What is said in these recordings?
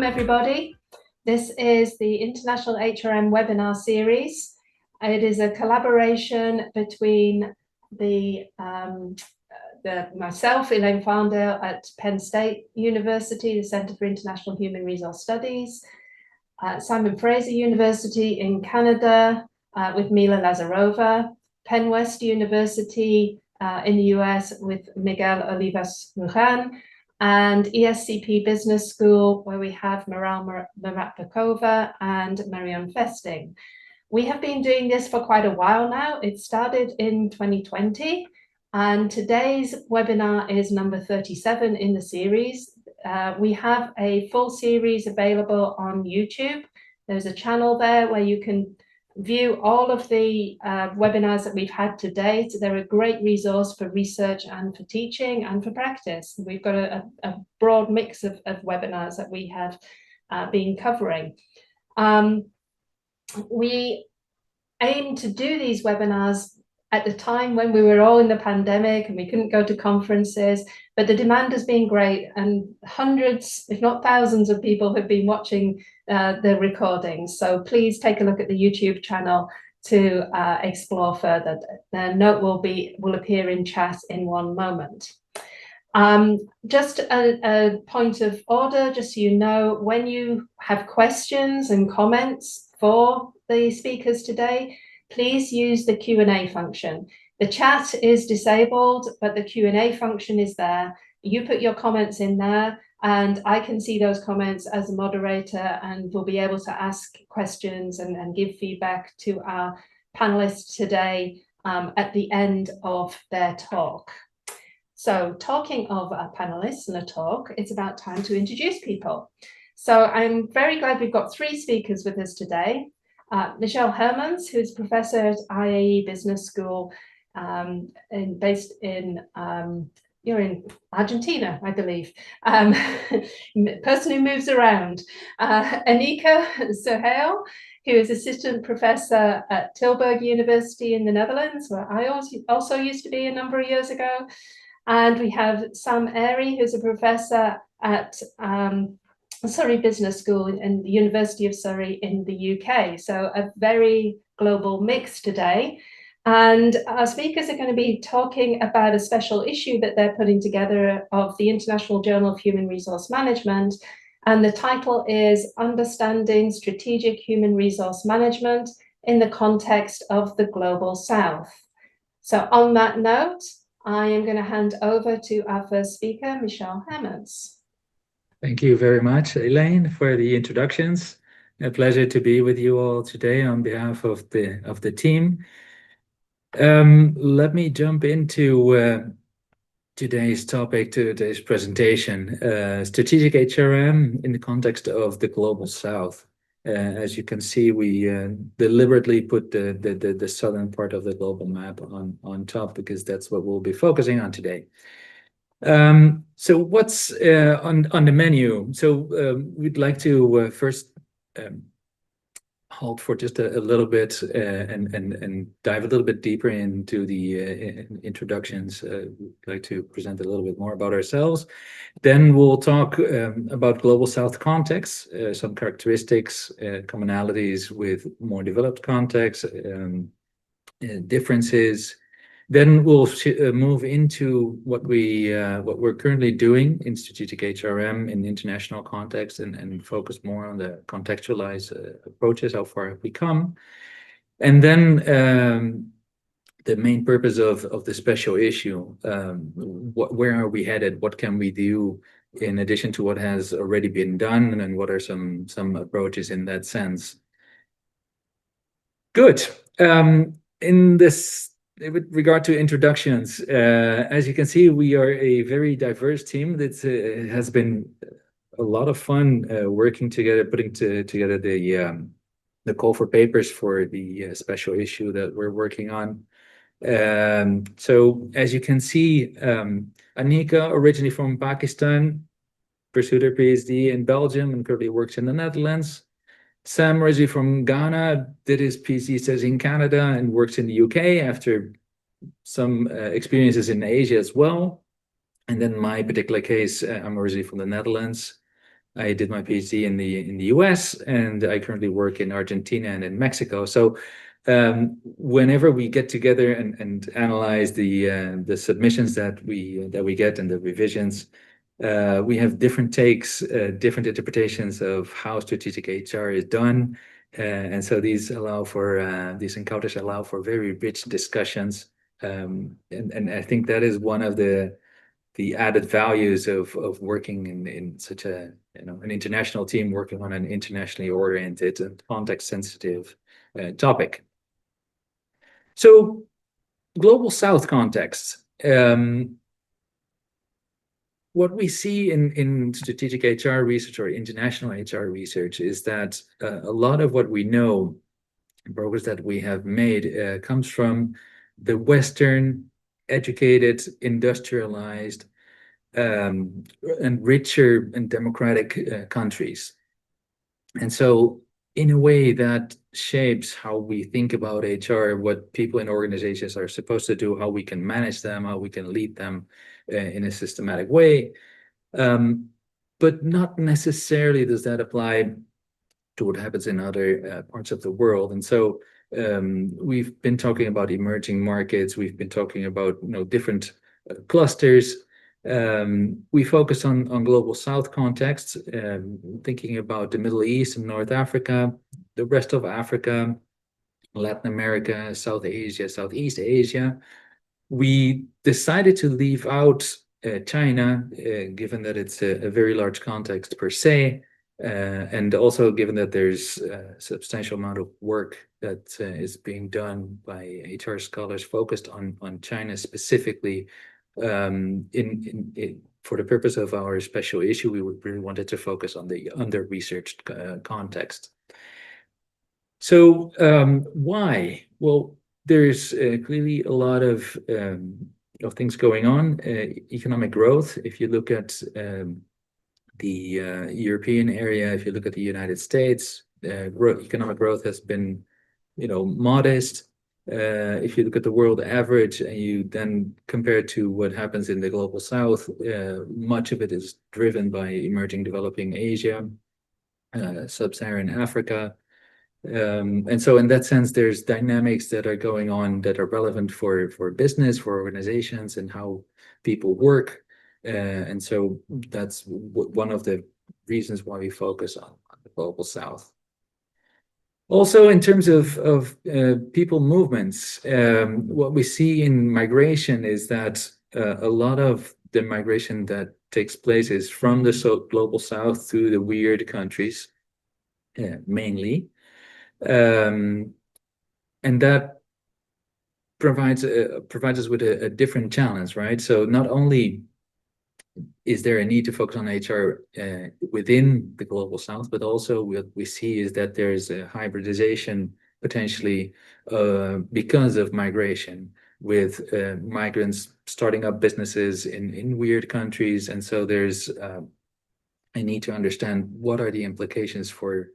everybody. This is the International HRM webinar series. It is a collaboration between myself, Elaine Farndale, at Penn State University, the Center for International Human Resource Studies, Simon Fraser University in Canada, with Mila Lazarova, Penn West University in the US with Miguel Olivas-Rujan, and ESCP Business School, where we have Maral Maratpakova and Marion Festing. We have been doing this for quite a while now. It started in 2020, and today's webinar is number 37 in the series. We have a full series available on YouTube. There's a channel there where you can view all of the webinars that we've had to date. They're a great resource for research and for teaching and for practice. We've got a broad mix of webinars that we have been covering. We aim to do these webinars at the time when we were all in the pandemic and we couldn't go to conferences, but the demand has been great, and hundreds, if not thousands, of people have been watching the recordings. So please take a look at the YouTube channel to explore further. The note will appear in chat in one moment. Just a point of order, just so you know, when you have questions and comments for the speakers today, please use the Q&A function. The chat is disabled, but the Q&A function is there. You put your comments in there, and I can see those comments as a moderator and will be able to ask questions and give feedback to our panelists today at the end of their talk. So talking of our panelists and a talk, it's about time to introduce people. So I'm very glad we've got three speakers with us today. Michelle Hermans, who's professor at IAE Business School, based in, you're in Argentina, I believe. Person who moves around. Anika Sohail, who is assistant professor at Tilburg University in the Netherlands, where I also used to be a number of years ago. And we have Sam Airy, who's a professor at Surrey Business School in the University of Surrey in the UK. So a very global mix today. And our speakers are going to be talking about a special issue that they're putting together of the International Journal of Human Resource Management. And the title is Understanding Strategic Human Resource Management in the Context of the Global South. So on that note, I am going to hand over to our first speaker, Michelle Hermans. Thank you very much, Elaine, for the introductions. A pleasure to be with you all today on behalf of the team. Let me jump into today's topic, today's presentation, strategic HRM in the context of the Global South. As you can see, we deliberately put the southern part of the global map on top because that's what we'll be focusing on today. So what's on the menu? So we'd like to first halt for just a little bit and dive a little bit deeper into the introductions. We'd like to present a little bit more about ourselves. Then we'll talk about Global South context, some characteristics, commonalities with more developed contexts, differences. Then we'll move into what we're currently doing in strategic HRM in the international context and focus more on the contextualized approaches, how far have we come. And then the main purpose of the special issue, where are we headed? What can we do in addition to what has already been done, and what are some approaches in that sense? Good. In this, with regard to introductions, as you can see, we are a very diverse team that has been a lot of fun working together, putting together the call for papers for the special issue that we're working on. So as you can see, Anika, originally from Pakistan, pursued her PhD in Belgium and currently works in the Netherlands. Sam, originally from Ghana, did his PhD studies in Canada and works in the UK after some experiences in Asia as well. And then my particular case, I'm originally from the Netherlands. I did my PhD in the US, and I currently work in Argentina and in Mexico. So whenever we get together and analyze the submissions that we get and the revisions, we have different takes, different interpretations of how strategic HR is done. And so these encounters allow for very rich discussions. And I think that is one of the added values of working in such an international team working on an internationally oriented and context sensitive topic. So global South context. What we see in strategic HR research or international HR research is that a lot of what we know, progress that we have made, comes from the Western, educated, industrialized, and richer and democratic countries. And so in a way that shapes how we think about HR, what people in organizations are supposed to do, how we can manage them, how we can lead them in a systematic way. But not necessarily does that apply to what happens in other parts of the world. And so we've been talking about emerging markets. We've been talking about different clusters. We focus on global South contexts, thinking about the Middle East and North Africa, the rest of Africa, Latin America, South Asia, Southeast Asia. We decided to leave out China, given that it's a very large context per se, and also given that there's a substantial amount of work that is being done by HR scholars focused on China specifically. For the purpose of our special issue, we really wanted to focus on the under-researched context. So why? Well, there's clearly a lot of things going on. Economic growth, if you look at the European area, if you look at the United States, economic growth has been modest. If you look at the world average and you then compare it to what happens in the global South, much of it is driven by emerging developing Asia, sub-Saharan Africa. And so in that sense, there's dynamics that are going on that are relevant for business, for organizations, and how people work. And so that's one of the reasons why we focus on the global South. Also, in terms of people movements, what we see in migration is that a lot of the migration that takes place is from the global South to the weird countries, mainly. And that provides us with a different challenge, right? So not only is there a need to focus on HR within the global South, but also what we see is that there's a hybridization potentially because of migration, with migrants starting up businesses in weird countries. And so there's a need to understand what are the implications for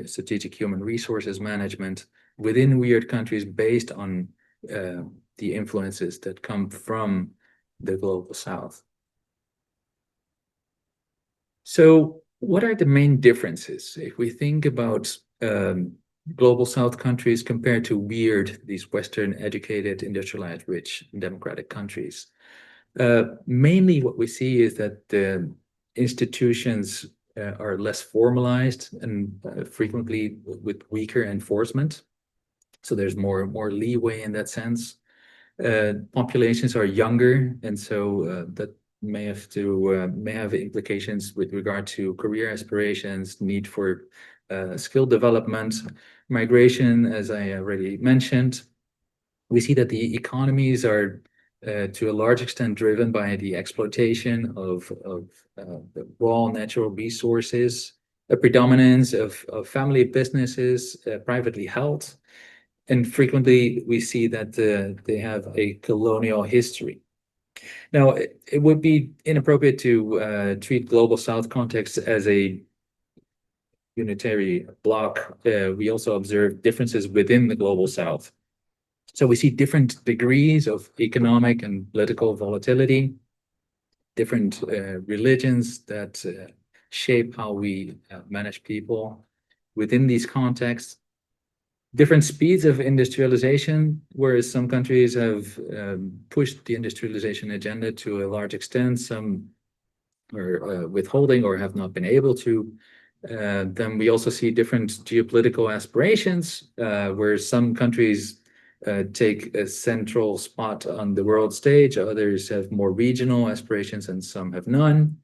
strategic human resources management within weird countries based on the influences that come from the global South. So what are the main differences if we think about global South countries compared to these Western educated, industrialized, rich, and democratic countries? Mainly what we see is that the institutions are less formalized and frequently with weaker enforcement. So there's more leeway in that sense. Populations are younger, and so that may have implications with regard to career aspirations, need for skill development, migration, as I already mentioned. We see that the economies are to a large extent driven by the exploitation of the raw natural resources, a predominance of family businesses, privately held. And frequently we see that they have a colonial history. Now, it would be inappropriate to treat global South context as a unitary block. We also observe differences within the global South. So we see different degrees of economic and political volatility, different religions that shape how we manage people within these contexts. Different speeds of industrialization, whereas some countries have pushed the industrialization agenda to a large extent, some are withholding or have not been able to. Then we also see different geopolitical aspirations, where some countries take a central spot on the world stage, others have more regional aspirations, and some have none.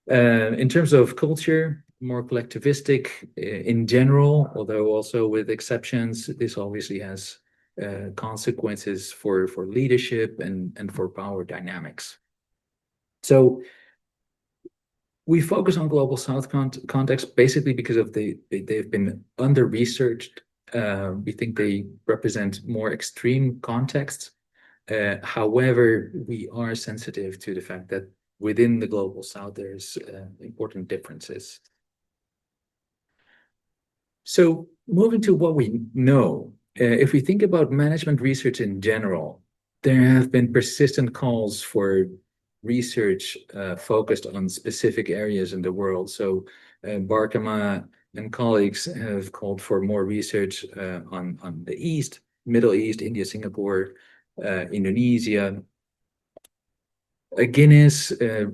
In terms of culture, more collectivistic in general, although also with exceptions. This obviously has consequences for leadership and for power dynamics. So we focus on global South context basically because of they've been under-researched. We think they represent more extreme contexts. However, we are sensitive to the fact that within the global South, there's important differences. So moving to what we know, if we think about management research in general, there have been persistent calls for research focused on specific areas in the world. So Barkema and colleagues have called for more research on the East, Middle East, India, Singapore, Indonesia. Guinness, a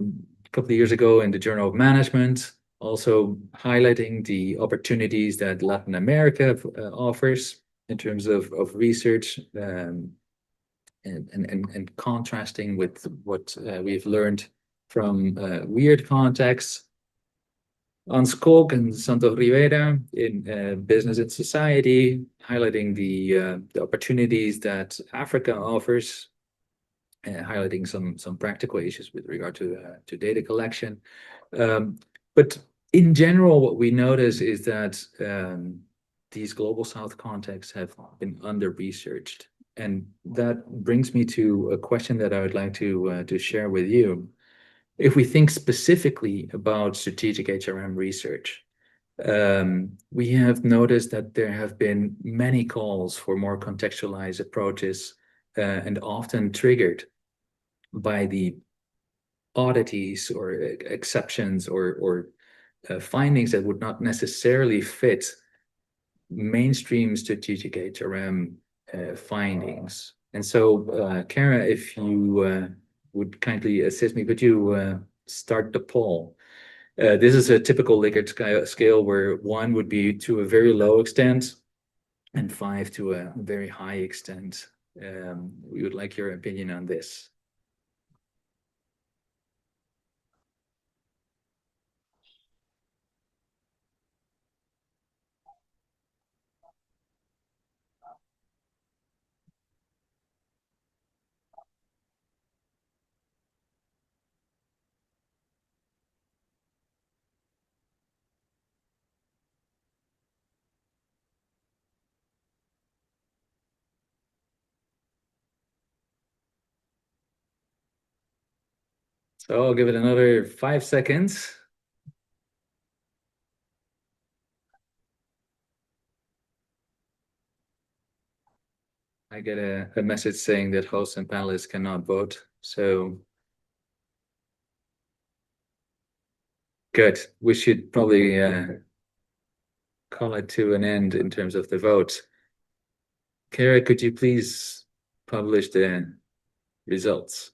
couple of years ago in the Journal of Management, also highlighting the opportunities that Latin America offers in terms of research, and contrasting with what we've learned from weird contexts. On Skog and Santos Rivera in Business and Society, highlighting the opportunities that Africa offers, highlighting some practical issues with regard to data collection. But in general, what we notice is that these global South contexts have been under-researched. And that brings me to a question that I would like to share with you. If we think specifically about strategic HRM research, we have noticed that there have been many calls for more contextualized approaches, and often triggered by the oddities or exceptions or findings that would not necessarily fit mainstream strategic HRM findings. And so, Kara, if you would kindly assist me, could you start the poll? This is a typical Likert scale where 1 would be to a very low extent and 5 to a very high extent. We would like your opinion on this. So I'll give it another 5 seconds. I get a message saying that hosts and panelists cannot vote. So good. We should probably call it to an end in terms of the vote. Kara, could you please publish the results?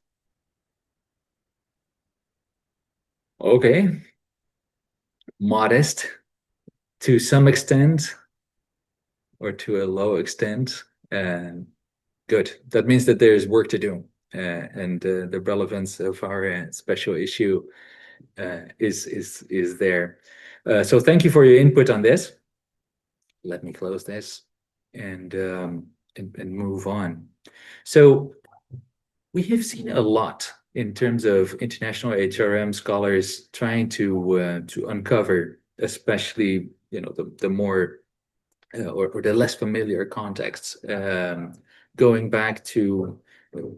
Okay. Modest to some extent or to a low extent. Good. That means that there's work to do, and the relevance of our special issue is there. So thank you for your input on this. Let me close this and move on. So we have seen a lot in terms of international HRM scholars trying to uncover, especially the more or the less familiar contexts, going back to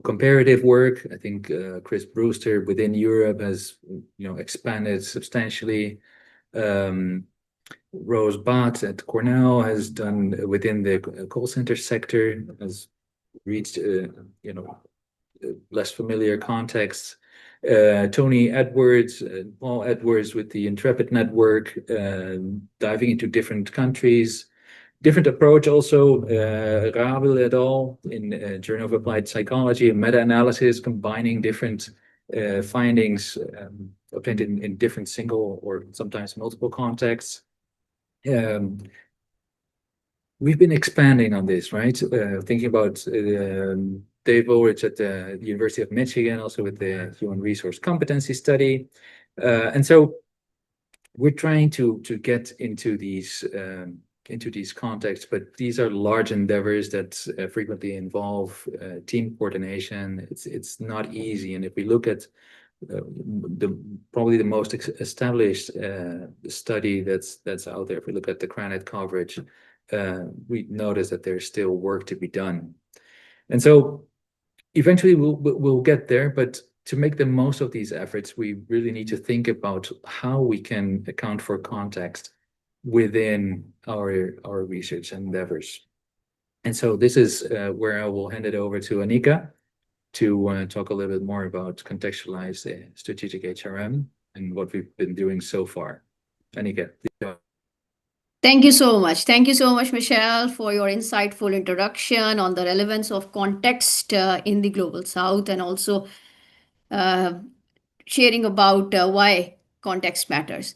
comparative work. I think Chris Brewster within Europe has expanded substantially. Rose Bott at Cornell has done within the call center sector, has reached less familiar contexts. Tony Edwards, Paul Edwards with the Intrepid Network, diving into different countries. Different approach also, Rabel et al. In Journal of Applied Psychology, a meta-analysis combining different findings obtained in different single or sometimes multiple contexts. We've been expanding on this, right? Thinking about Dave Ulrich at the University of Michigan, also with the Human Resource Competency Study. And so we're trying to get into these contexts, but these are large endeavors that frequently involve team coordination. It's not easy. And if we look at probably the most established study that's out there, if we look at the credit coverage, we notice that there's still work to be done. And so eventually we'll get there, but to make the most of these efforts, we really need to think about how we can account for context within our research endeavors. And so this is where I will hand it over to Anika to talk a little bit more about contextualized strategic HRM and what we've been doing so far. Anika, please go ahead. Thank you so much. Thank you so much, Michelle, for your insightful introduction on the relevance of context in the Global South, and also sharing about why context matters.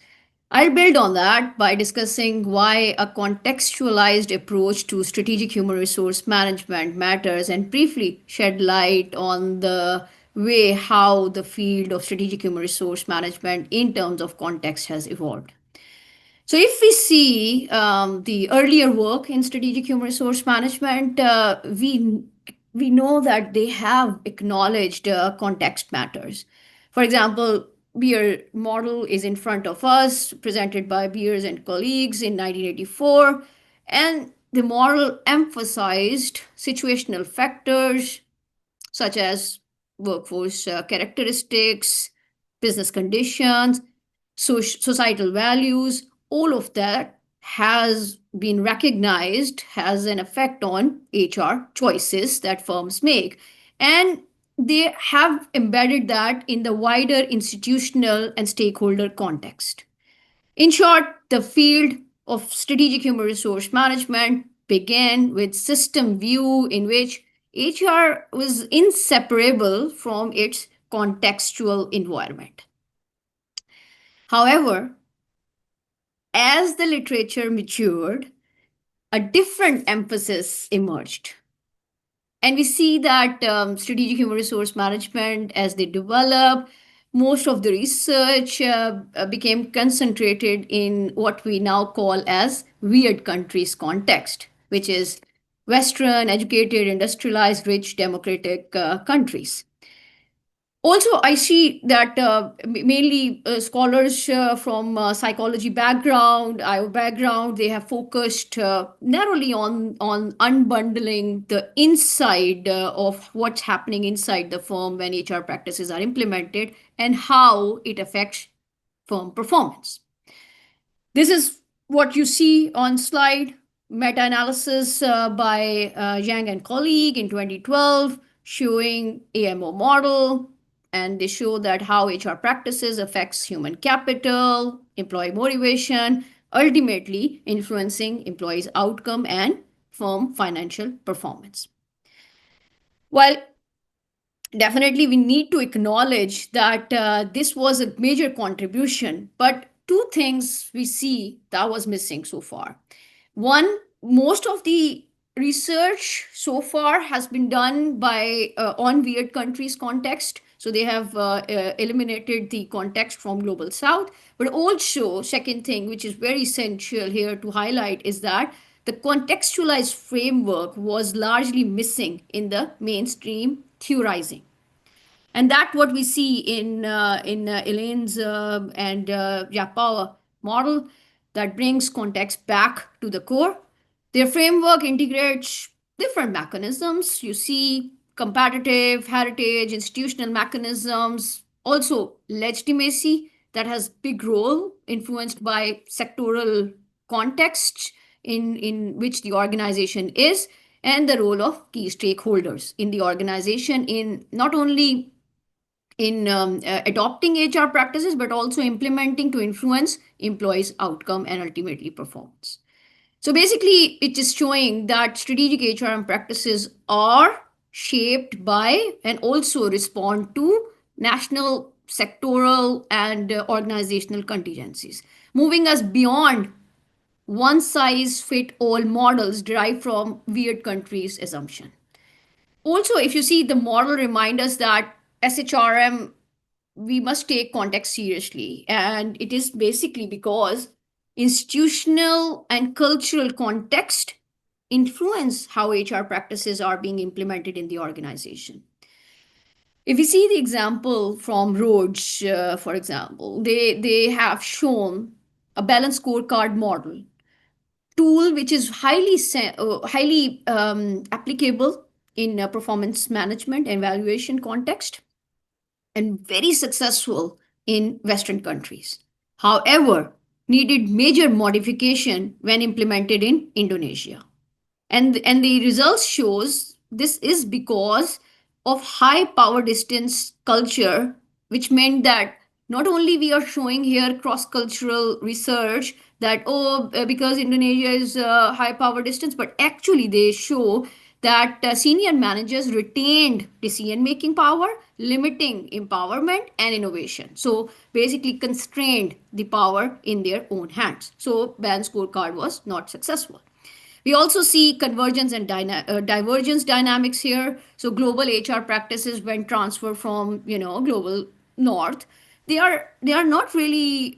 I'll build on that by discussing why a contextualized approach to strategic human resource management matters, and briefly shed light on the way how the field of strategic human resource management in terms of context has evolved. So if we see the earlier work in strategic human resource management, we know that they have acknowledged context matters. For example, Beer model is in front of us, presented by Beers and colleagues in 1984, and the model emphasized situational factors such as workforce characteristics, business conditions, societal values. All of that has been recognized has an effect on HR choices that firms make. And they have embedded that in the wider institutional and stakeholder context. In short, the field of strategic human resource management began with system view in which HR was inseparable from its contextual environment. However, as the literature matured, a different emphasis emerged. And we see that strategic human resource management, as they develop, most of the research became concentrated in what we now call as weird countries context, which is Western, educated, industrialized, rich, democratic countries. Also, I see that mainly scholars from psychology background, IO background, they have focused narrowly on unbundling the inside of what's happening inside the firm when HR practices are implemented and how it affects firm performance. This is what you see on slide, meta-analysis by Zhang and colleague in 2012, showing AMO model, and they show that how HR practices affects human capital, employee motivation, ultimately influencing employees' outcome and firm financial performance. While definitely we need to acknowledge that this was a major contribution, but two things we see that was missing so far. One, most of the research so far has been done by on weird countries context. So they have eliminated the context from Global South. But also, second thing, which is very essential here to highlight, is that the contextualized framework was largely missing in the mainstream theorizing. And that's what we see in Elaine's and Yapao model that brings context back to the core. Their framework integrates different mechanisms. You see competitive, heritage, institutional mechanisms, also legitimacy that has big role influenced by sectoral context in which the organization is, and the role of key stakeholders in the organization in not only in adopting HR practices, but also implementing to influence employees' outcome and ultimately performance. So basically, it is showing that strategic HRM practices are shaped by and also respond to national, sectoral, and organizational contingencies, moving us beyond one size fit all models derived from weird countries assumption. Also, if you see the model remind us that SHRM, we must take context seriously. And it is basically because institutional and cultural context influence how HR practices are being implemented in the organization. If we see the example from Rhodes, for example, they have shown a balanced scorecard model tool which is highly applicable in performance management and evaluation context and very successful in Western countries. However, needed major modification when implemented in Indonesia. And the results shows this is because of high power distance culture, which meant that not only we are showing here cross-cultural research that because Indonesia is high power distance, but actually they show that senior managers retained decision making power, limiting empowerment and innovation. So basically constrained the power in their own hands. So ban scorecard was not successful. We also see convergence and divergence dynamics here. So global HR practices, when transferred from global north, they are not really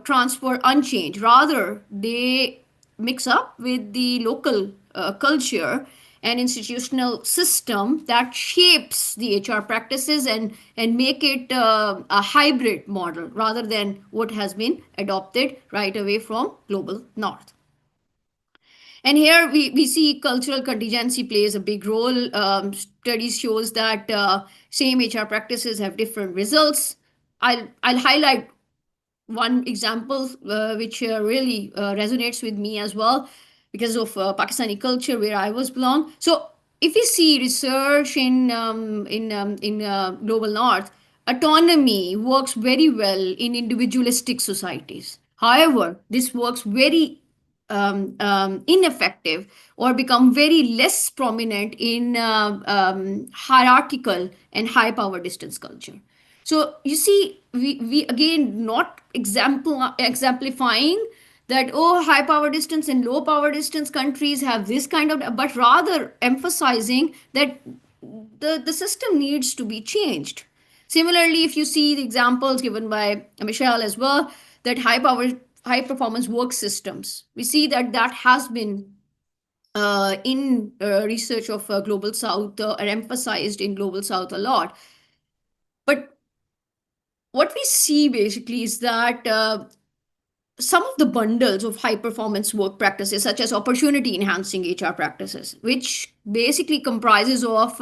transfer unchanged. Rather, they mix up with the local culture and institutional system that shapes the HR practices and make it a hybrid model rather than what has been adopted right away from global north. And here we see cultural contingency plays a big role. Studies shows that same HR practices have different results. I'll highlight one example which really resonates with me as well because of Pakistani culture where I was belong. So if we see research in global north, autonomy works very well in individualistic societies. However, this works very ineffective or become very less prominent in hierarchical and high power distance culture. So you see, we again not exemplifying that high power distance and low power distance countries have this kind of, but rather emphasizing that the system needs to be changed. Similarly, if you see the examples given by Michelle as well, that high performance work systems, we see that has been in research of global south or emphasized in global south a lot. But what we see basically is that some of the bundles of high performance work practices, such as opportunity enhancing HR practices, which basically comprises of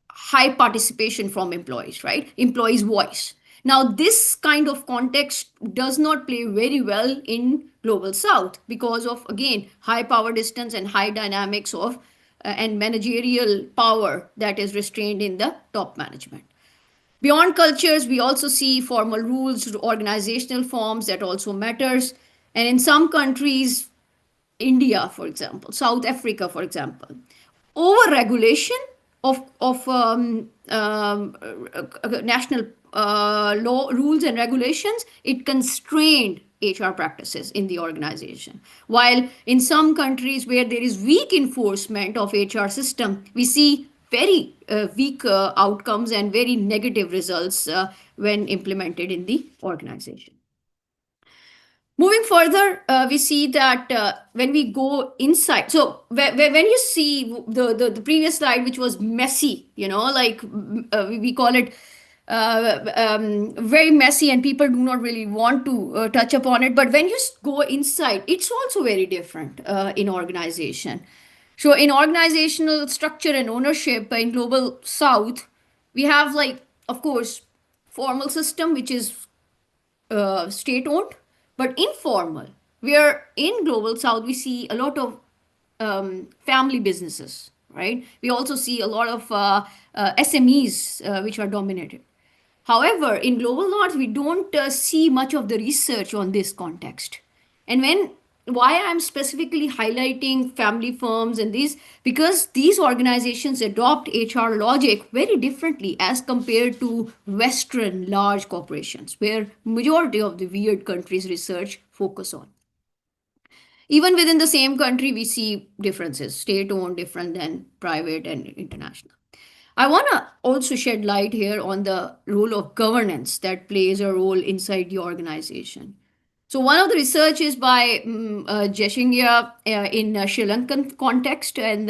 high participation from employees, right? Employees' voice. Now, this kind of context does not play very well in global south because of, again, high power distance and high dynamics of and managerial power that is restrained in the top management. Beyond cultures, we also see formal rules, organizational forms that also matters. And in some countries, India, for example, South Africa, for example, over-regulation of national law rules and regulations, it constrained HR practices in the organization. While in some countries where there is weak enforcement of HR system, we see very weak outcomes and very negative results when implemented in the organization. Moving further, we see that when we go inside, so when you see the previous slide, which was messy, like we call it very messy and people do not really want to touch upon it. But when you go inside, it's also very different in organization. So in organizational structure and ownership in global south, we have of course, formal system, which is state owned, but informal. Where in global south we see a lot of family businesses, right? We also see a lot of SMEs which are dominated. However, in global north, we don't see much of the research on this context. And why I'm specifically highlighting family firms and these, because these organizations adopt HR logic very differently as compared to Western large corporations, where majority of the weird countries research focus on. Even within the same country, we see differences, state-owned different than private and international. I want to also shed light here on the role of governance that plays a role inside the organization. So one of the research is by Jeshingia in Sri Lankan context, and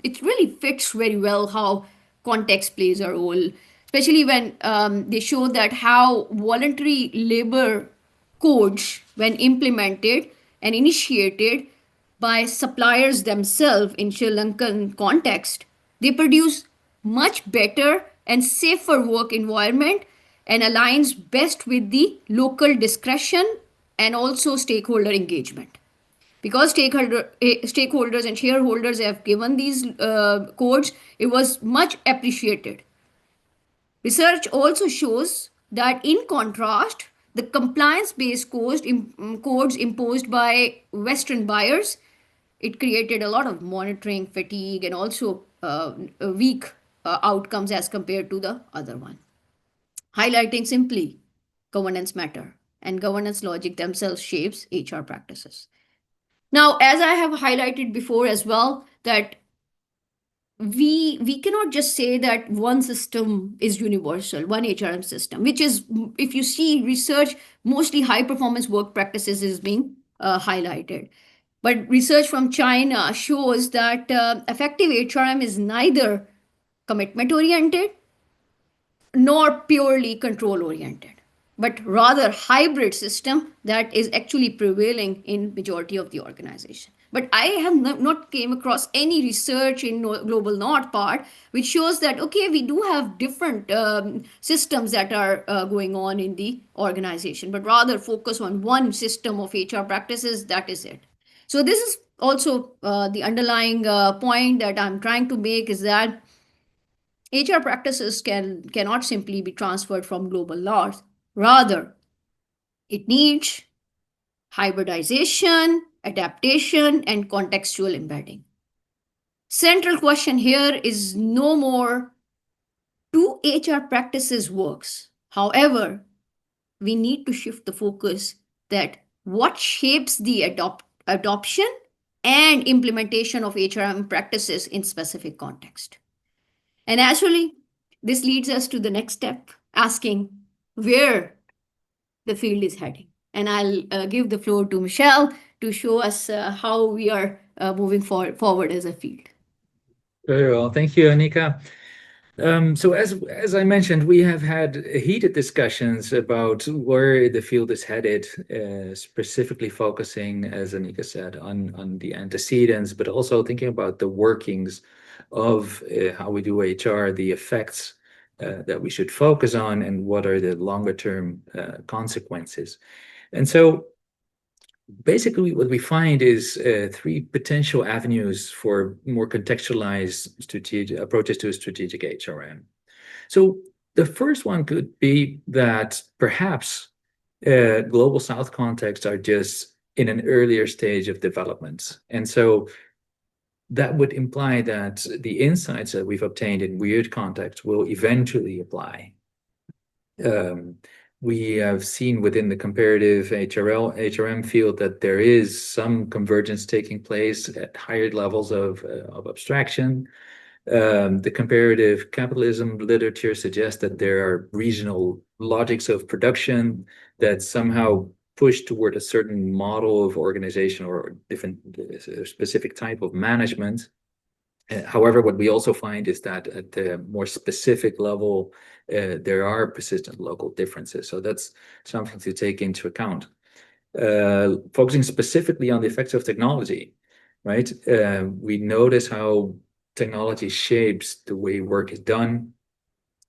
it really fits very well how context plays a role, especially when they show that how voluntary labor codes, when implemented and initiated by suppliers themselves in Sri Lankan context, they produce much better and safer work environment and aligns best with the local discretion and also stakeholder engagement. Because stakeholders and shareholders have given these codes, it was much appreciated. Research also shows that, in contrast, the compliance-based codes imposed by Western buyers, it created a lot of monitoring fatigue and also weak outcomes as compared to the other one. Highlighting simply, governance matter and governance logic themselves shapes HR practices. Now, as I have highlighted before as well, that we cannot just say that one system is universal, one HRM system, which is, if you see research, mostly high performance work practices is being highlighted. But research from China shows that effective HRM is neither commitment oriented nor purely control oriented, but rather hybrid system that is actually prevailing in majority of the organization. But I have not came across any research in global north part which shows that, okay, we do have different systems that are going on in the organization, but rather focus on one system of HR practices, that is it. So this is also the underlying point that I'm trying to make, is that HR practices cannot simply be transferred from global north. Rather, it needs hybridization, adaptation, and contextual embedding. Central question here is no more do HR practices works. However, we need to shift the focus that what shapes the adoption and implementation of HRM practices in specific context. And naturally, this leads us to the next step, asking where the field is heading. And I'll give the floor to Michelle to show us how we are moving forward as a field. Very well. Thank you, Anika. So as I mentioned, we have had heated discussions about where the field is headed, specifically focusing, as Anika said, on the antecedents, but also thinking about the workings of how we do HR, the effects that we should focus on, and what are the longer term consequences. And so basically what we find is three potential avenues for more contextualized strategic approaches to a strategic HRM. So the first one could be that perhaps global South contexts are just in an earlier stage of development. And so that would imply that the insights that we've obtained in weird contexts will eventually apply. We have seen within the comparative HRM field that there is some convergence taking place at higher levels of abstraction. The comparative capitalism literature suggests that there are regional logics of production that somehow push toward a certain model of organization or different specific type of management. However, what we also find is that at the more specific level, there are persistent local differences. So that's something to take into account. Focusing specifically on the effects of technology, right? We notice how technology shapes the way work is done.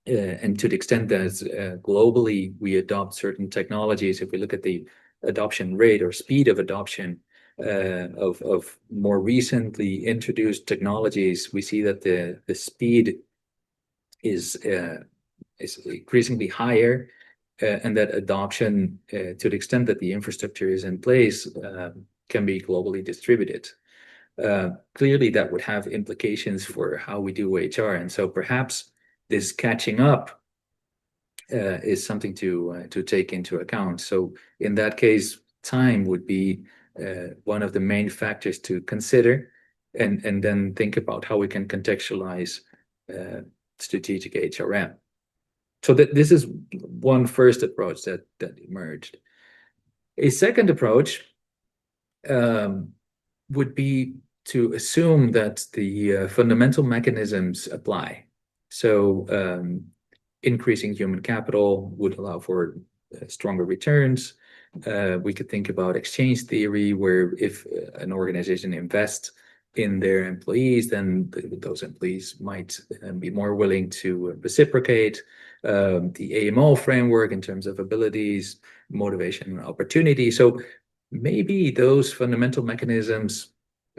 And to the extent that globally we adopt certain technologies, if we look at the adoption rate or speed of adoption, of more recently introduced technologies, we see that the speed is increasingly higher, and that adoption, to the extent that the infrastructure is in place, can be globally distributed. Clearly, that would have implications for how we do HR, and so perhaps this catching up is something to take into account. So in that case, time would be one of the main factors to consider, and then think about how we can contextualize strategic HRM. So this is one first approach that emerged. A second approach would be to assume that the fundamental mechanisms apply. So increasing human capital would allow for stronger returns. We could think about exchange theory, where if an organization invests in their employees, then those employees might be more willing to reciprocate. The AMO framework in terms of abilities, motivation, and opportunity. So maybe those fundamental mechanisms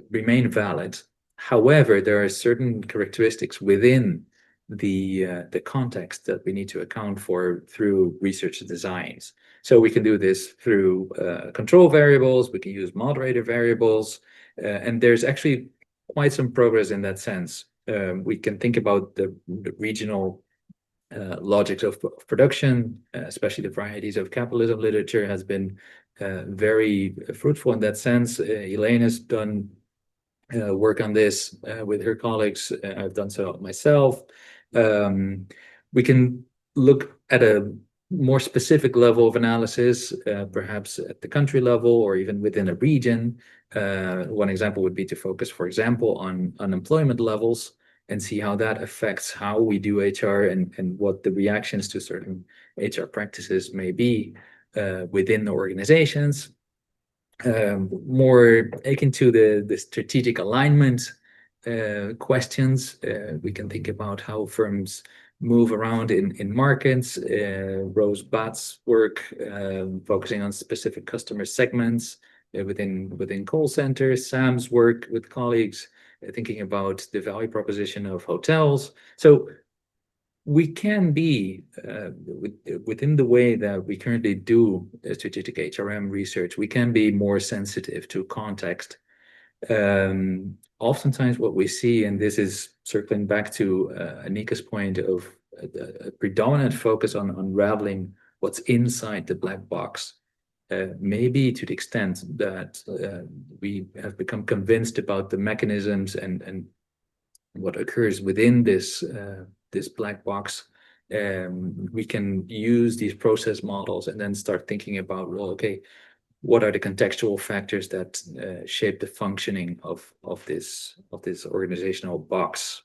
remain valid. However, there are certain characteristics within the context that we need to account for through research designs. So we can do this through control variables, we can use moderator variables, and there's actually quite some progress in that sense. We can think about the regional logics of production, especially the varieties of capitalism literature has been very fruitful in that sense. Elaine has done work on this with her colleagues. I've done so myself. We can look at a more specific level of analysis, perhaps at the country level or even within a region. One example would be to focus, for example, on unemployment levels and see how that affects how we do HR and what the reactions to certain HR practices may be within the organizations. More akin to the strategic alignment questions, we can think about how firms move around in markets. Rose Batt's work focusing on specific customer segments within call centers. Sam's work with colleagues thinking about the value proposition of hotels. So we can be, within the way that we currently do strategic HRM research, we can be more sensitive to context. Oftentimes what we see, and this is circling back to Anika's point of a predominant focus on unraveling what's inside the black box, maybe to the extent that we have become convinced about the mechanisms and what occurs within this black box, we can use these process models and then start thinking about, well, okay, what are the contextual factors that shape the functioning of this organizational box?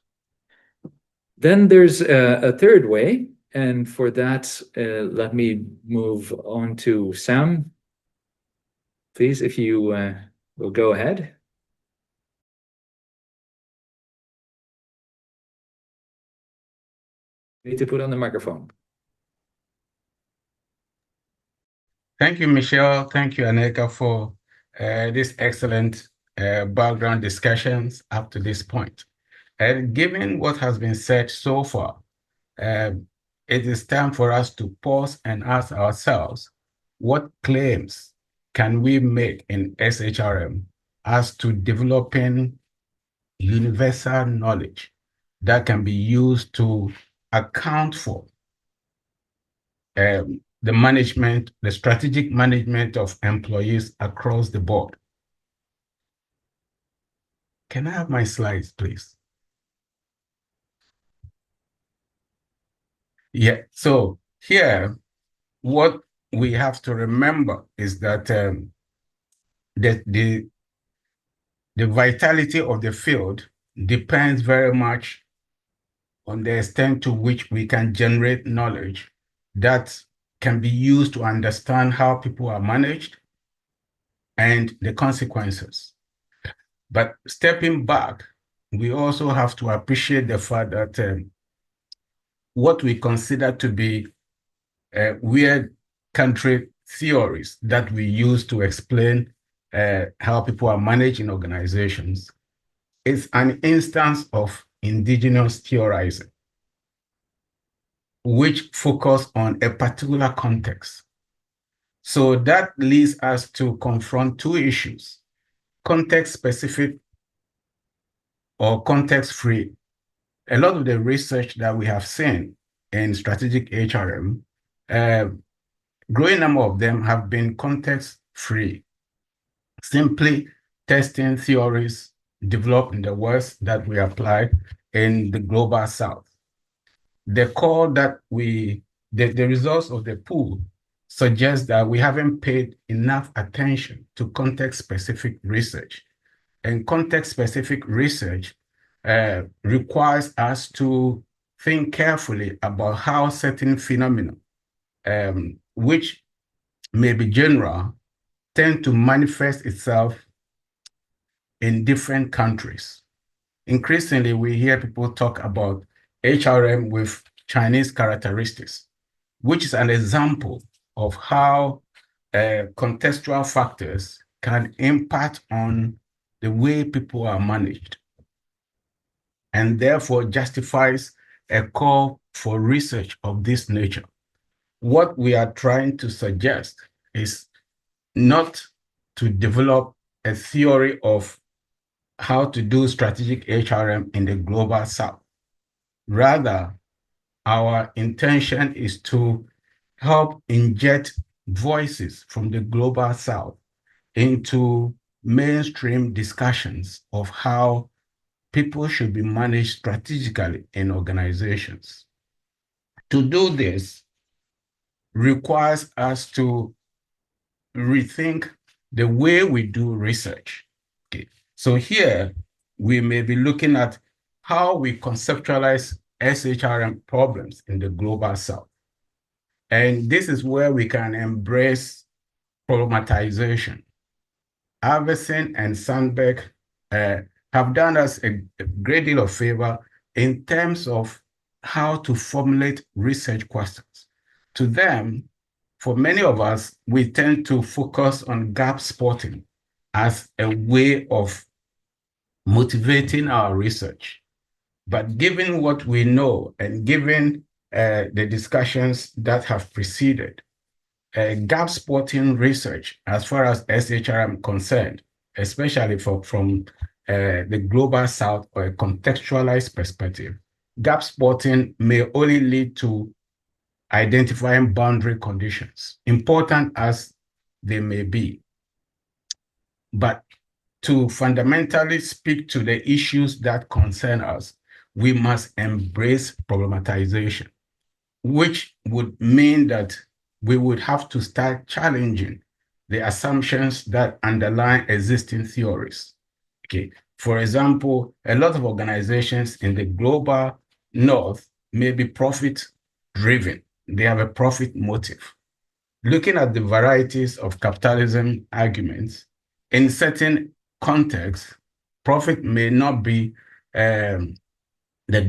Then there's a third way, and for that, let me move on to Sam. Please, if you will go ahead. You need to put on the microphone. Thank you, Michelle. Thank you, Anika, for this excellent background discussions up to this point. And given what has been said so far, it is time for us to pause and ask ourselves, what claims can we make in SHRM as to developing universal knowledge that can be used to account for the management, the strategic management of employees across the board? Can I have my slides, please? Yeah, so here, what we have to remember is that the vitality of the field depends very much on the extent to which we can generate knowledge that can be used to understand how people are managed and the consequences. But stepping back, we also have to appreciate the fact that what we consider to be weird country theories that we use to explain how people are managed in organizations, is an instance of indigenous theorizing, which focus on a particular context. So that leads us to confront two issues: context-specific or context-free. A lot of the research that we have seen in strategic HRM, growing number of them have been context-free, simply testing theories developed in the West that we apply in the global South. The call that the results of the pool suggest that we haven't paid enough attention to context-specific research. And context-specific research requires us to think carefully about how certain phenomena, which may be general, tend to manifest itself in different countries. Increasingly, we hear people talk about HRM with Chinese characteristics, which is an example of how contextual factors can impact on the way people are managed, and therefore justifies a call for research of this nature. What we are trying to suggest is not to develop a theory of how to do strategic HRM in the global South. Rather, our intention is to help inject voices from the global South into mainstream discussions of how people should be managed strategically in organizations. To do this requires us to rethink the way we do research. Okay. So here we may be looking at how we conceptualize SHRM problems in the global South. And this is where we can embrace problematization. Iverson and Sandberg have done us a great deal of favor in terms of how to formulate research questions. To them, for many of us, we tend to focus on gap spotting as a way of motivating our research. But given what we know and given the discussions that have preceded, gap spotting research, as far as SHRM concerned, especially from the global South or a contextualized perspective, gap spotting may only lead to identifying boundary conditions, important as they may be. But to fundamentally speak to the issues that concern us, we must embrace problematization, which would mean that we would have to start challenging the assumptions that underlie existing theories. Okay. For example, a lot of organizations in the global North may be profit-driven. They have a profit motive. Looking at the varieties of capitalism arguments, in certain contexts, profit may not be the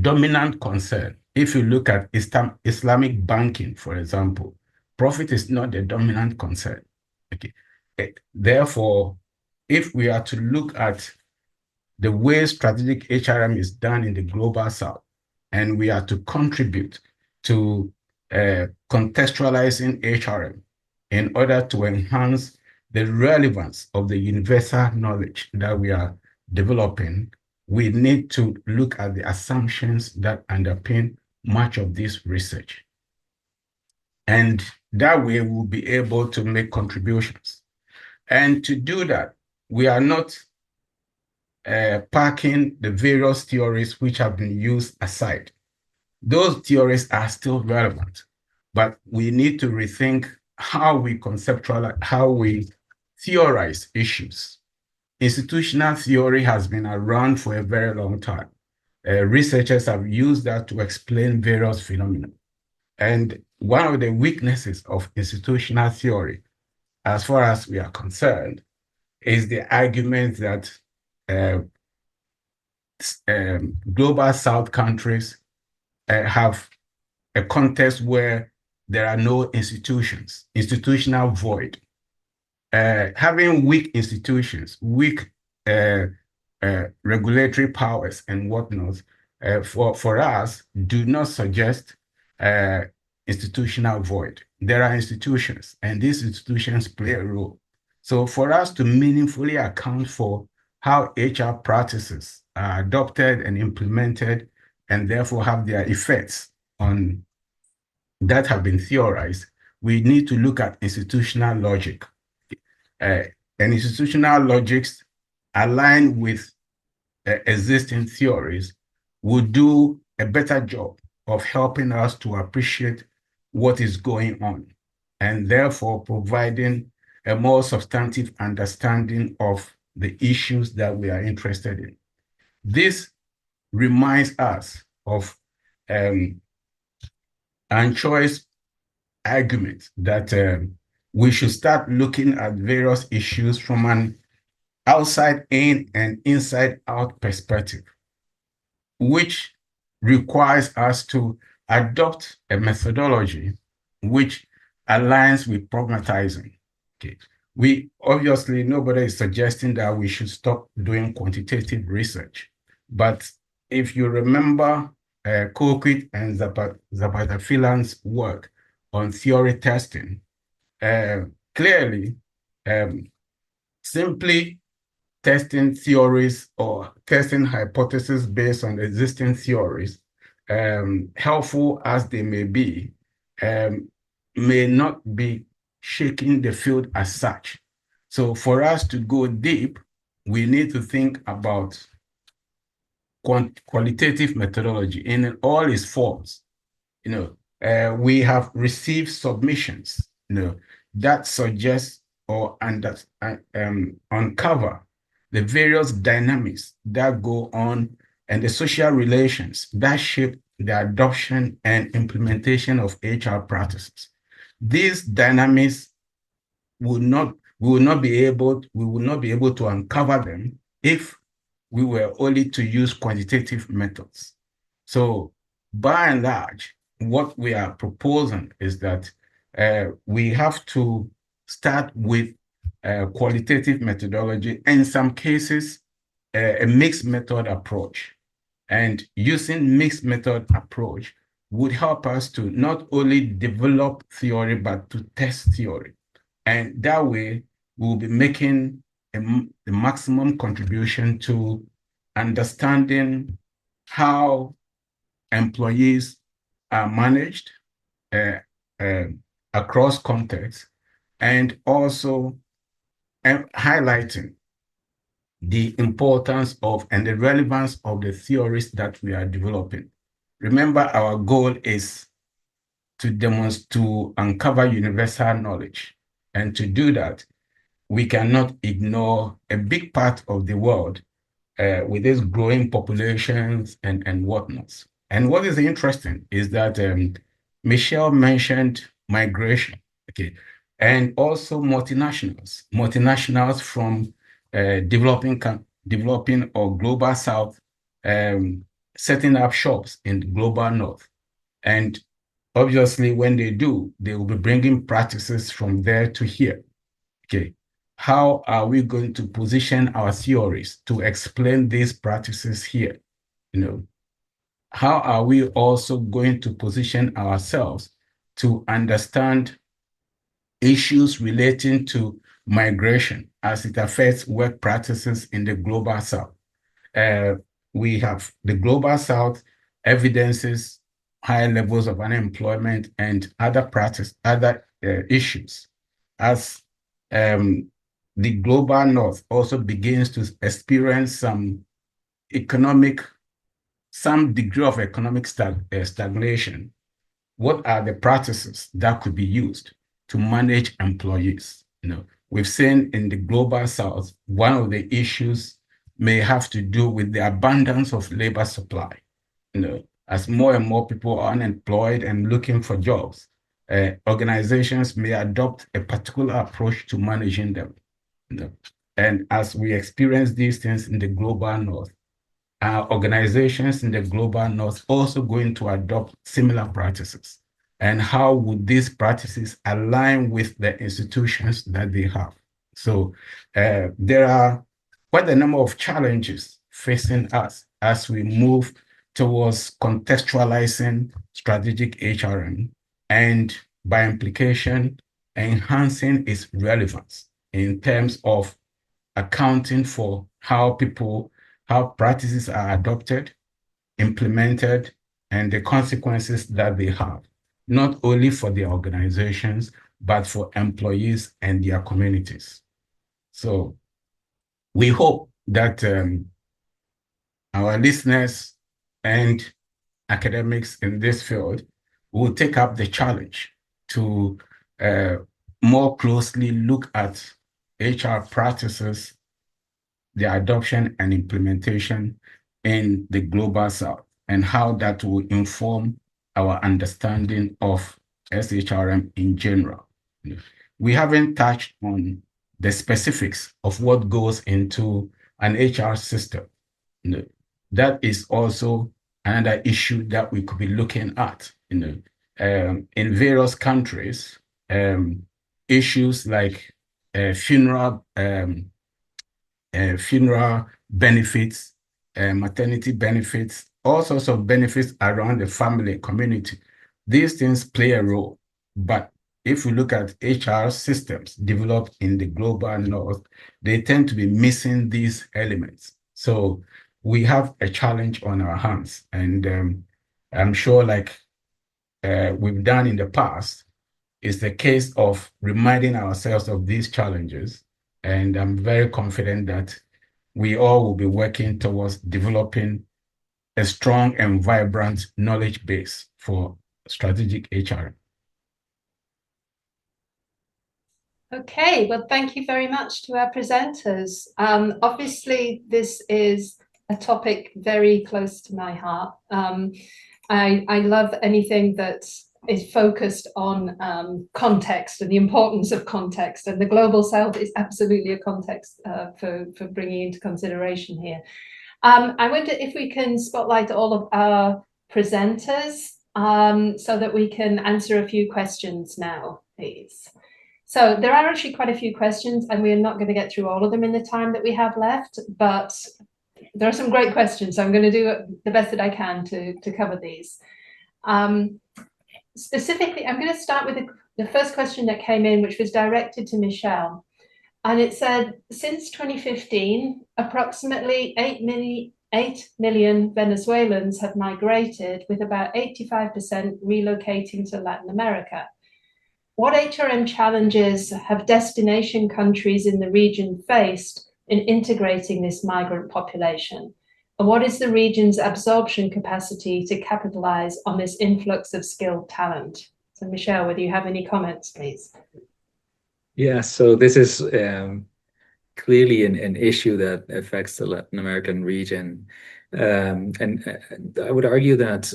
dominant concern. If you look at Islamic banking, for example, profit is not the dominant concern. Okay. Therefore, if we are to look at the way strategic HRM is done in the global South, and we are to contribute to contextualizing HRM in order to enhance the relevance of the universal knowledge that we are developing, we need to look at the assumptions that underpin much of this research. And that way we'll be able to make contributions. And to do that, we are not parking the various theories which have been used aside. Those theories are still relevant, but we need to rethink how we conceptualize, how we theorize issues. Institutional theory has been around for a very long time. Researchers have used that to explain various phenomena. And one of the weaknesses of institutional theory, as far as we are concerned, is the argument that global South countries have a context where there are no institutions, institutional void. having weak institutions, weak regulatory powers and whatnot, for us, do not suggest institutional void. There are institutions, and these institutions play a role. So for us to meaningfully account for how HR practices are adopted and implemented, and therefore have their effects on that have been theorized, we need to look at institutional logic. And institutional logics aligned with existing theories would do a better job of helping us to appreciate what is going on, and therefore providing a more substantive understanding of the issues that we are interested in. This reminds us of Anchoi's argument that we should start looking at various issues from an outside in and inside out perspective, which requires us to adopt a methodology which aligns with pragmatizing. Okay. We obviously, nobody is suggesting that we should stop doing quantitative research, but if you remember Coquit and Zapata-Phelan's work on theory testing, clearly, simply testing theories or testing hypotheses based on existing theories, helpful as they may be, may not be shaking the field as such. So for us to go deep, we need to think about qualitative methodology in all its forms. We have received submissions, that suggest or uncover the various dynamics that go on and the social relations that shape the adoption and implementation of HR practices. These dynamics we will not be able to uncover them if we were only to use quantitative methods. So by and large, what we are proposing is that we have to start with qualitative methodology, in some cases, a mixed method approach. And using mixed method approach would help us to not only develop theory, but to test theory. And that way, we'll be making the maximum contribution to understanding how employees are managed across contexts, and also highlighting the importance of and the relevance of the theories that we are developing. Remember, our goal is to uncover universal knowledge. And to do that, we cannot ignore a big part of the world with its growing populations and whatnot. And what is interesting is that Michelle mentioned migration, okay, and also multinationals from developing or global south, setting up shops in the global north. And obviously, when they do, they will be bringing practices from there to here. Okay, how are we going to position our theories to explain these practices here? How are we also going to position ourselves to understand issues relating to migration as it affects work practices in the global south? We have the global south evidences high levels of unemployment and other issues, as the global north also begins to experience some degree of economic stagnation. What are the practices that could be used to manage employees? We've seen in the global south, one of the issues may have to do with the abundance of labor supply. As more and more people are unemployed and looking for jobs, organizations may adopt a particular approach to managing them. And as we experience these things in the global north, our organizations in the global north also going to adopt similar practices. And how would these practices align with the institutions that they have? So there are quite a number of challenges facing us as we move towards contextualizing strategic HRM and by implication, enhancing its relevance in terms of accounting for how practices are adopted, implemented, and the consequences that they have, not only for the organizations, but for employees and their communities. So we hope that our listeners and academics in this field will take up the challenge to more closely look at HR practices, their adoption and implementation in the global south, and how that will inform our understanding of SHRM in general. We haven't touched on the specifics of what goes into an HR system. That is also another issue that we could be looking at. In various countries, issues like funeral benefits, maternity benefits, all sorts of benefits around the family community. These things play a role, but if we look at HR systems developed in the global north, they tend to be missing these elements. So we have a challenge on our hands, and I'm sure, like we've done in the past, it's the case of reminding ourselves of these challenges. And I'm very confident that we all will be working towards developing a strong and vibrant knowledge base for strategic HR. Okay, well, thank you very much to our presenters. Obviously, this is a topic very close to my heart. I love anything that is focused on context and the importance of context, and the Global South is absolutely a context for bringing into consideration here. I wonder if we can spotlight all of our presenters so that we can answer a few questions now, please. So there are actually quite a few questions, and we're not going to get through all of them in the time that we have left, but there are some great questions, so I'm going to do the best that I can to cover these. Specifically, I'm going to start with the first question that came in, which was directed to Michelle. And it said, since 2015, approximately 8 million Venezuelans have migrated, with about 85% relocating to Latin America. What HRM challenges have destination countries in the region faced in integrating this migrant population? And what is the region's absorption capacity to capitalize on this influx of skilled talent? So Michelle, whether you have any comments, please. Yeah, so this is clearly an issue that affects the Latin American region. And I would argue that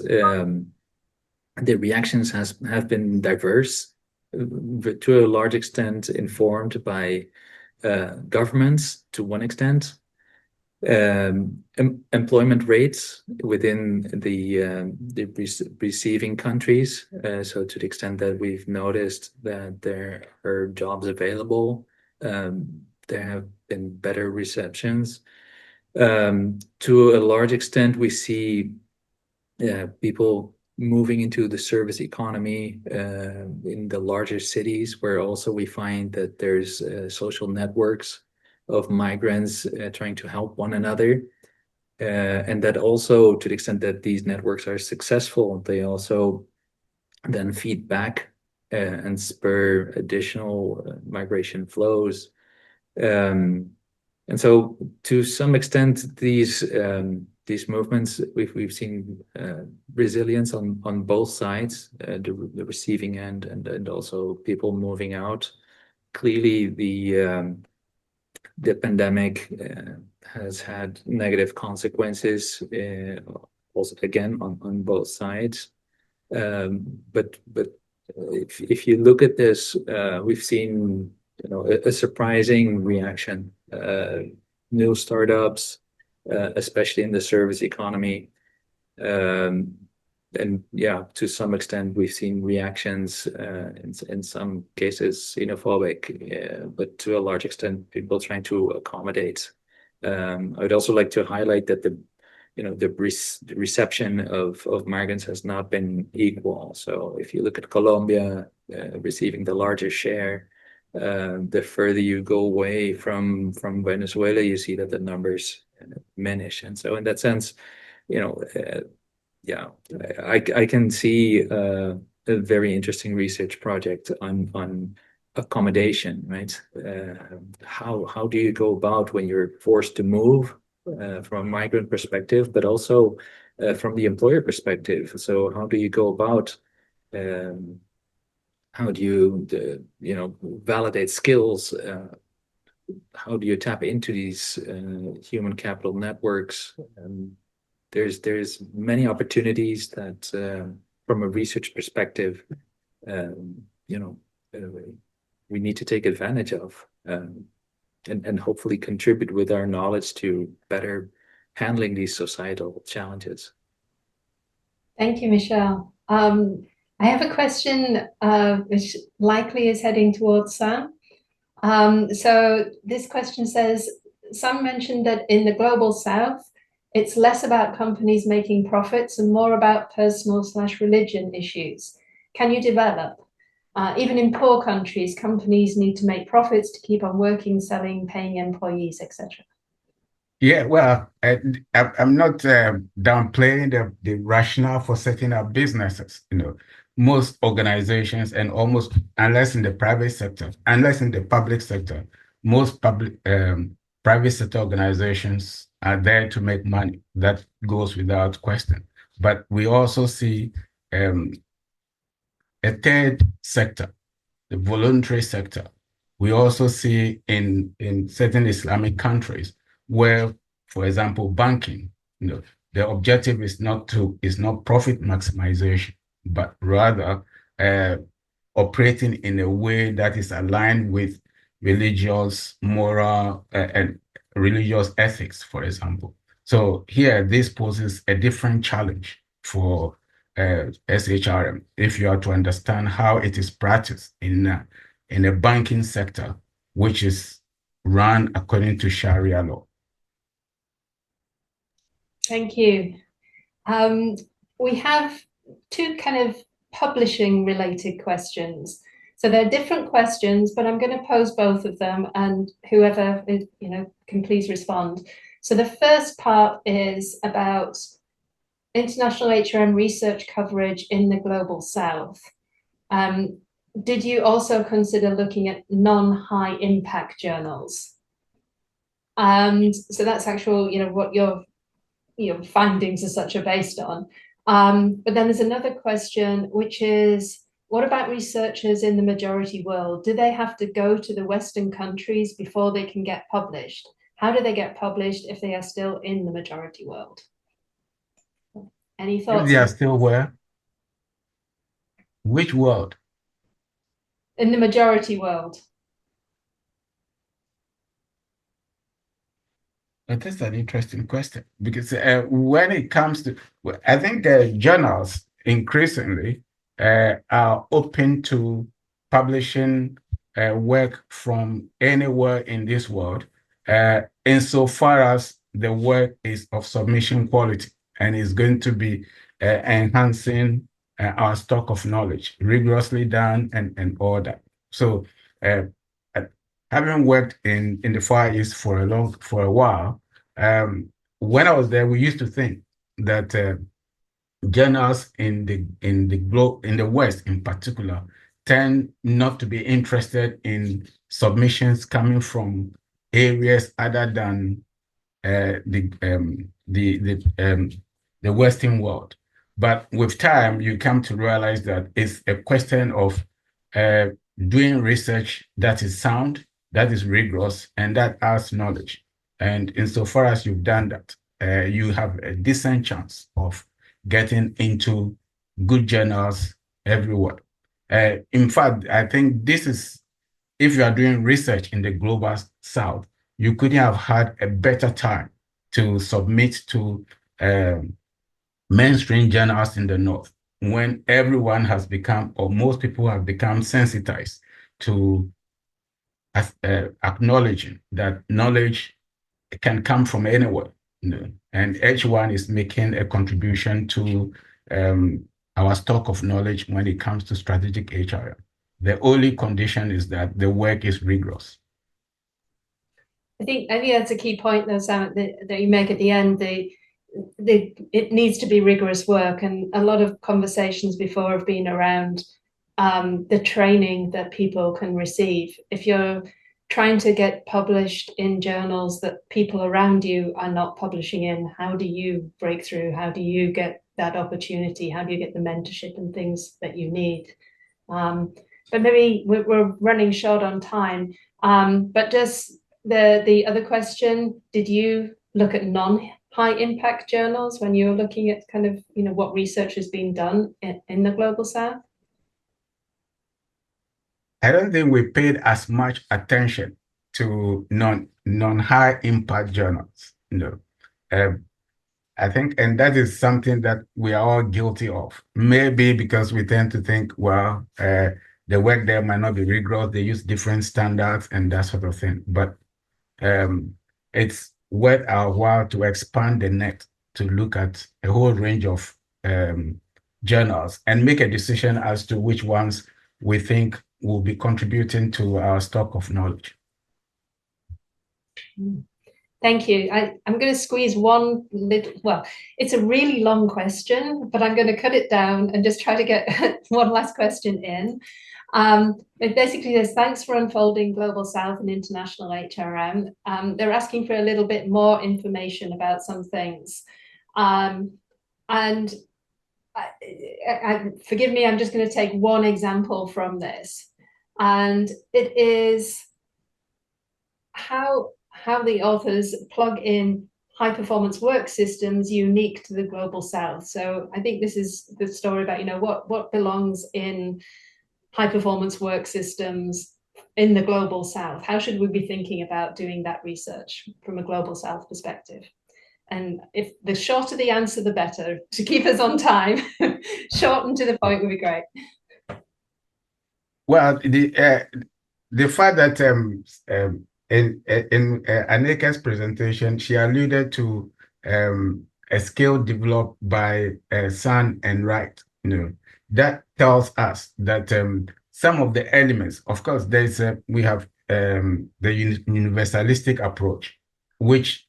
the reactions have been diverse, to a large extent informed by governments to one extent, employment rates within the receiving countries. So to the extent that we've noticed that there are jobs available, there have been better receptions. To a large extent, we see people moving into the service economy in the larger cities, where also we find that there's social networks of migrants trying to help one another. And that also, to the extent that these networks are successful, they also then feed back and spur additional migration flows. And so to some extent, these movements, we've seen resilience on both sides, the receiving end and also people moving out. Clearly, the pandemic has had negative consequences, also again on both sides. But if you look at this, we've seen a surprising reaction. New startups, especially in the service economy, yeah, to some extent, we've seen reactions in some cases xenophobic, but to a large extent, people trying to accommodate. I'd also like to highlight that the reception of migrants has not been equal. So if you look at Colombia receiving the largest share, the further you go away from Venezuela, you see that the numbers diminish. And so in that sense, yeah, I can see a very interesting research project on accommodation, right? How do you go about when you're forced to move from a migrant perspective, but also from the employer perspective? So how do you go about how do you validate skills? How do you tap into these human capital networks? There's many opportunities that, from a research perspective, we need to take advantage of, and hopefully contribute with our knowledge to better handling these societal challenges. Thank you, Michelle. I have a question which likely is heading towards Sam. So this question says, Sam mentioned that in the global South, it's less about companies making profits and more about personal/religion issues. Can you develop? Even in poor countries, companies need to make profits to keep on working, selling, paying employees, etc. Yeah, well, I'm not downplaying the rationale for setting up businesses. Most organizations, and almost, unless in the private sector, unless in the public sector, most private sector organizations are there to make money. That goes without question. But we also see a third sector, the voluntary sector. We also see in certain Islamic countries where, for example, banking, the objective is not profit maximization, but rather operating in a way that is aligned with religious, moral, and religious ethics, for example. So here, this poses a different challenge for SHRM if you are to understand how it is practiced in a banking sector, which is run according to Sharia law. Thank you. We have two kind of publishing related questions. So they're different questions, but I'm going to pose both of them, and whoever can please respond. So the first part is about international HRM research coverage in the global South. Did you also consider looking at non-high impact journals? So that's actual, what your findings as such are based on. But then there's another question, which is, what about researchers in the majority world? Do they have to go to the Western countries before they can get published? How do they get published if they are still in the majority world? Any thoughts? If they are still where? Which world? In the majority world. That's an interesting question, because when it comes to, I think journals increasingly are open to publishing work from anywhere in this world, insofar as the work is of submission quality and is going to be enhancing our stock of knowledge, rigorously done and all that. So having worked in the Far East for a while, when I was there, we used to think that journals in the West in particular tend not to be interested in submissions coming from areas other than the Western world. But with time, you come to realize that it's a question of doing research that is sound, that is rigorous, and that adds knowledge. And insofar as you've done that, you have a decent chance of getting into good journals everywhere. In fact, I think this is, if you are doing research in the global South, you couldn't have had a better time to submit to mainstream journals in the North, when everyone has become, or most people have become sensitized to acknowledging that knowledge can come from anywhere, and each one is making a contribution to our stock of knowledge when it comes to strategic HRM. The only condition is that the work is rigorous. I think that's a key point, though, Sam, that you make at the end. It needs to be rigorous work, and a lot of conversations before have been around the training that people can receive. If you're trying to get published in journals that people around you are not publishing in, how do you break through? How do you get that opportunity? How do you get the mentorship and things that you need? But maybe we're running short on time. But just the other question, did you look at non-high impact journals when you were looking at kind of, what research has been done in the Global South? I don't think we paid as much attention to non-high impact journals. I think, and that is something that we are all guilty of. Maybe because we tend to think, well, the work there might not be rigorous, they use different standards and that sort of thing. But it's worth our while to expand the net to look at a whole range of journals and make a decision as to which ones we think will be contributing to our stock of knowledge. Thank you. I'm going to squeeze one little, well, it's a really long question, but I'm going to cut it down and just try to get one last question in. It basically says, thanks for unfolding Global South and International HRM. They're asking for a little bit more information about some things. And forgive me, I'm just going to take one example from this. And it is how the authors plug in high performance work systems unique to the Global South. So I think this is the story about, what belongs in high performance work systems in the Global South. How should we be thinking about doing that research from a Global South perspective? And if the shorter the answer, the better, to keep us on time. Short and to the point would be great. Well, the fact that in Aneka's presentation, she alluded to a skill developed by Sun and Wright. That tells us that some of the elements, of course, we have the universalistic approach, which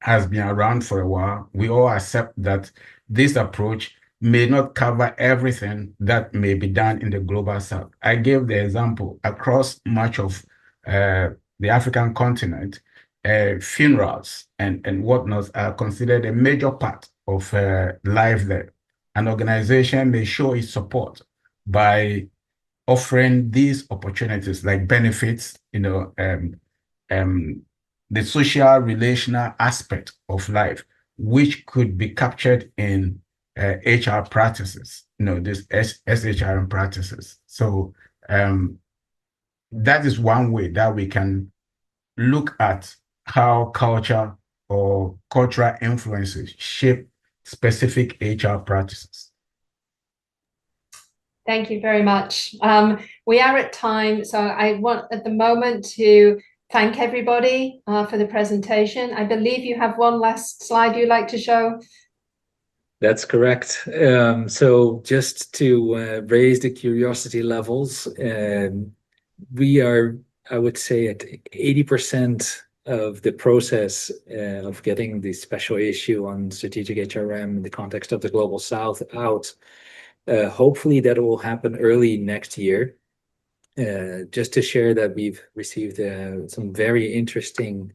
has been around for a while. We all accept that this approach may not cover everything that may be done in the Global South. I gave the example across much of the African continent, funerals and whatnot are considered a major part of life there. An organization may show its support by offering these opportunities like benefits, the social relational aspect of life, which could be captured in HR practices, this SHRM practices. So that is one way that we can look at how culture or cultural influences shape specific HR practices. Thank you very much. We are at time, so I want at the moment to thank everybody for the presentation. I believe you have one last slide you'd like to show. That's correct. So just to raise the curiosity levels, we are, I would say, at 80% of the process of getting the special issue on strategic HRM in the context of the Global South out. Hopefully that will happen early next year. Just to share that we've received some very interesting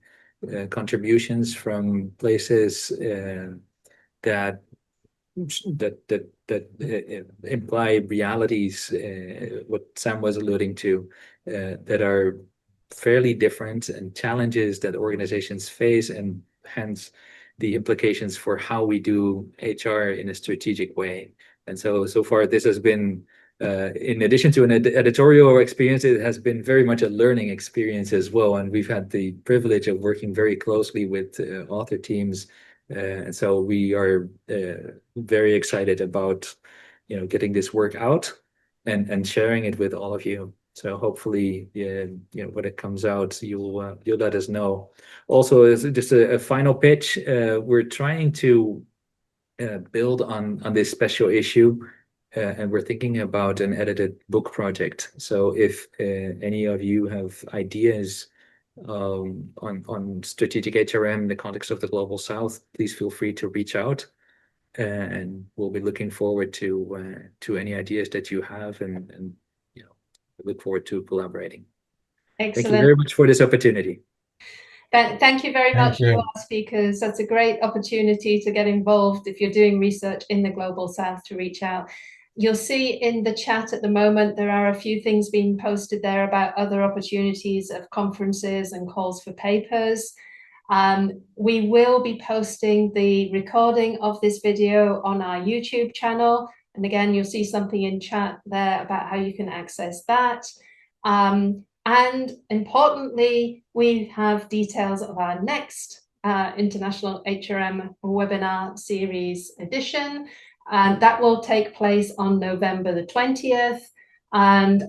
contributions from places that imply realities, what Sam was alluding to, that are fairly different, and challenges that organizations face, and hence the implications for how we do HR in a strategic way. And so far this has been, in addition to an editorial experience, it has been very much a learning experience as well. And we've had the privilege of working very closely with author teams And so we are very excited about, getting this work out and sharing it with all of you. So hopefully, when it comes out, you'll let us know. Also, as just a final pitch, we're trying to build on this special issue, and we're thinking about an edited book project. So if any of you have ideas on strategic HRM in the context of the Global South, please feel free to reach out, and we'll be looking forward to any ideas that you have, and look forward to collaborating. Excellent. Thank you very much for this opportunity. Thank you very much you. to our speakers. That's a great opportunity to get involved if you're doing research in the Global South, to reach out. You'll see in the chat at the moment, there are a few things being posted there about other opportunities of conferences and calls for papers. We will be posting the recording of this video on our YouTube channel. And again, you'll see something in chat there about how you can access that. And importantly, we have details of our next International HRM webinar series edition. And that will take place on November the 20th. And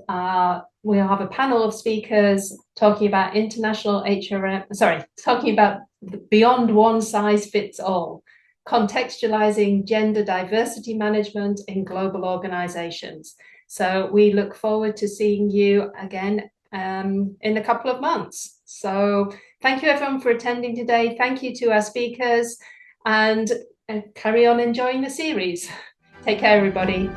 we'll have a panel of speakers talking about international HRM, talking about beyond one size fits all, contextualizing gender diversity management in global organizations. So we look forward to seeing you again in a couple of months. So thank you everyone for attending today. Thank you to our speakers, and carry on enjoying the series. Take care, everybody.